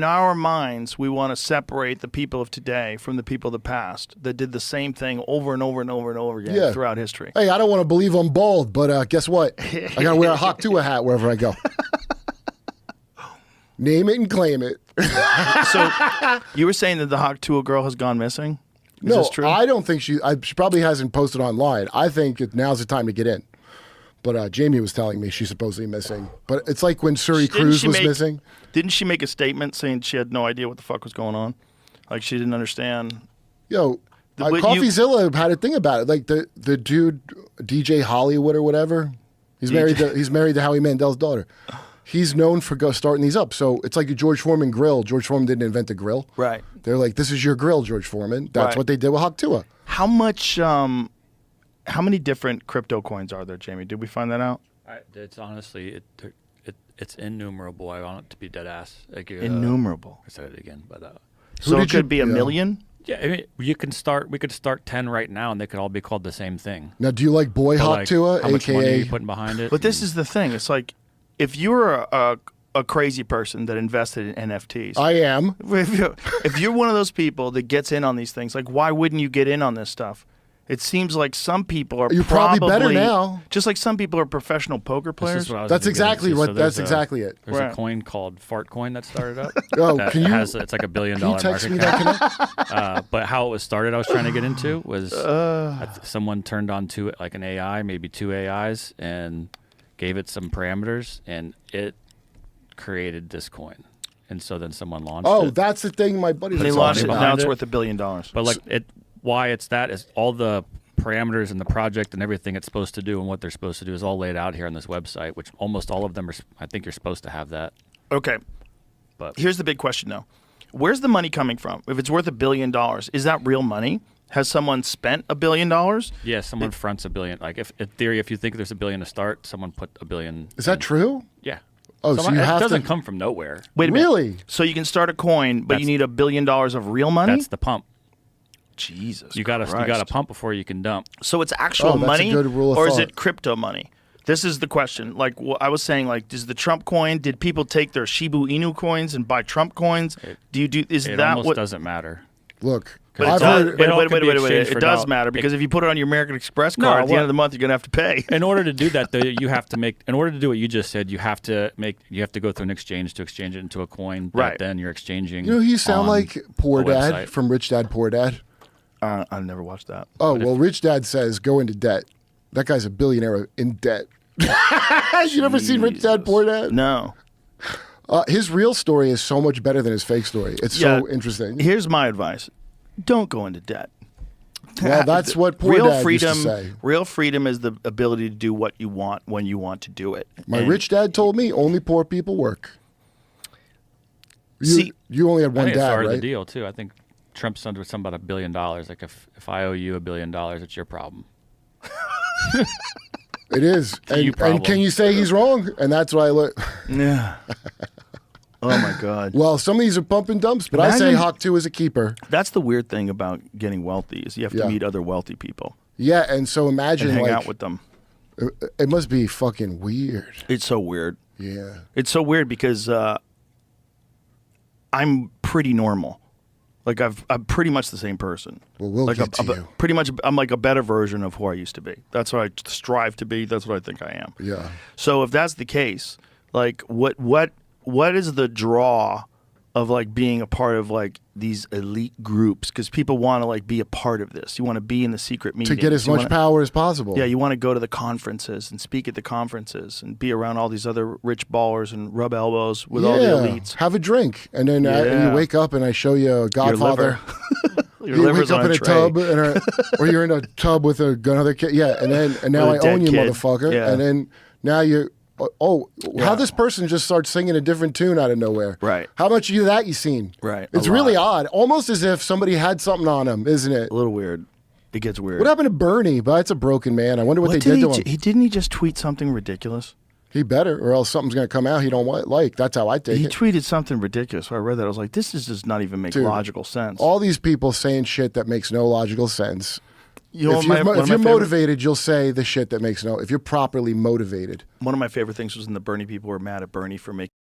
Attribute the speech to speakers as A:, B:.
A: In our minds, we want to separate the people of today from the people of the past that did the same thing over and over and over and over again throughout history.
B: Hey, I don't want to believe I'm bald, but guess what? I got to wear a Hauk Tuah hat wherever I go. Name it and claim it.
A: So you were saying that the Hauk Tuah girl has gone missing? Is this true?
B: I don't think she probably hasn't posted online. I think now's the time to get in. But Jamie was telling me she's supposedly missing. But it's like when Suri Cruz was missing.
A: Didn't she make a statement saying she had no idea what the fuck was going on? Like she didn't understand.
B: Yo, CoffeeZilla had a thing about it. Like the dude, DJ Hollywood or whatever, he's married to Howie Mandel's daughter. He's known for starting these up. So it's like a George Foreman grill. George Foreman didn't invent the grill.
A: Right.
B: They're like, this is your grill, George Foreman. That's what they did with Hauk Tuah.
A: How much... how many different crypto coins are there, Jamie? Did we find that out?
C: It's honestly, it's innumerable. I want it to be dead ass. Like,
A: innumerable.
C: I said it again, but
A: so it could be a million.
C: Yeah, I mean, we could start 10 right now, and they could all be called the same thing.
B: Now, do you like Boy Hauk Tuah,
C: how much money are you putting behind it?
A: But this is the thing. It's like if you're a crazy person that invested in NFTs.
B: I am.
A: If you're one of those people that gets in on these things, like why wouldn't you get in on this stuff? It seems like some people are
B: probably better now.
A: Just like some people are professional poker players.
B: That's exactly what. That's exactly it.
C: There's a coin called Fart Coin that started up. It's like $1 billion market cap. But how it was started, I was trying to get into was someone turned on to it like an AI, maybe 2 AIs, and gave it some parameters, and it created this coin. And so then someone launched it.
B: Oh, that's the thing, my buddy.
A: They launched it. Now it's worth $1 billion.
C: But like why it's that is all the parameters and the project and everything it's supposed to do and what they're supposed to do is all laid out here on this website, which almost all of them are. I think you're supposed to have that.
A: Okay, but here's the big question though: where's the money coming from? If it's worth $1 billion, is that real money? Has someone spent $1 billion?
C: Yeah, someone fronts $1 billion. Like if in theory, if you think there's $1 billion to start, someone put $1 billion.
B: Is that true?
C: Yeah.
B: Oh, so you
C: it
B: have
C: doesn't come from nowhere.
A: Wait a minute.
B: Really?
A: So you can start a coin, but you need $1 billion of real money?
C: That's the pump.
A: Jesus,
C: you got to pump before you can dump.
A: So it's actual money,
B: a good rule of
A: or
B: thought.
A: is it crypto money? This is the question. Like I was saying, like, does the Trump coin? Did people take their Shiba Inu coins and buy Trump coins?
C: It almost doesn't matter.
B: Look,
A: but wait. It does matter because if you put it on your American Express card at the end of the month, you're gonna have to pay.
C: In order to do that, though, you have to make. In order to do what you just said, you have to go through an exchange to exchange it into a coin.
A: Right.
C: Then you're exchanging.
B: You know, you sound like Poor Dad
C: website.
B: from Rich Dad Poor Dad.
A: I've never watched that.
B: Oh, well, Rich Dad says go into debt. That guy's a billionaire in debt. You never seen Rich Dad Poor Dad?
A: No.
B: His real story is so much better than his fake story. It's so interesting.
A: Here's my advice. Don't go into debt.
B: Well, that's what Poor Dad used to say.
A: Real freedom is the ability to do what you want when you want to do it.
B: My rich dad told me only poor people work. You only had one
C: I think
B: dad,
C: it's part
B: right?
C: of the deal, too. I think Trump's under something about $1 billion. Like if I owe you $1 billion, it's your problem.
B: It is. And can you say he's wrong? And that's why I look.
A: Yeah. Oh, my God.
B: Well, some of these are pump and dumps, but I say Hauk Tuah is a keeper.
A: That's the weird thing about getting wealthy is you have to meet other wealthy people.
B: Yeah, and so imagine
A: and hang out with them.
B: It must be fucking weird.
A: It's so weird.
B: Yeah.
A: It's so weird because I'm pretty normal. Like I'm pretty much the same person.
B: Well, we'll get to you.
A: Pretty much, I'm like a better version of who I used to be. That's what I strive to be. That's what I think I am.
B: Yeah.
A: So if that's the case, like what is the draw of like being a part of like these elite groups? Because people want to like be a part of this. You want to be in the secret meetings.
B: To get as much power as possible.
A: Yeah, you want to go to the conferences and speak at the conferences and be around all these other rich ballers and rub elbows with all the elites.
B: Have a drink. And then and you wake up and I show you a Godfather.
A: You
B: wake up in a tub or you're in a tub with another kid. Yeah, and now I own you, motherfucker. Yeah. And then now you... how this person just starts singing a different tune out of nowhere.
A: Right.
B: How much of that you seen?
A: Right.
B: It's really odd. Almost as if somebody had something on him, isn't it?
A: A little weird. It gets weird.
B: What happened to Bernie? But it's a broken man. I wonder what they did to him.
A: Didn't he just tweet something ridiculous?
B: He better, or else something's going to come out he don't like. That's how I take it.
A: He tweeted something ridiculous. So I read that. I was like, this does not even make logical sense.
B: All these people saying shit that makes no logical sense. If you're motivated, you'll say the shit that makes no... If you're properly motivated.
A: One of my favorite things was when the Bernie people were mad at Bernie for making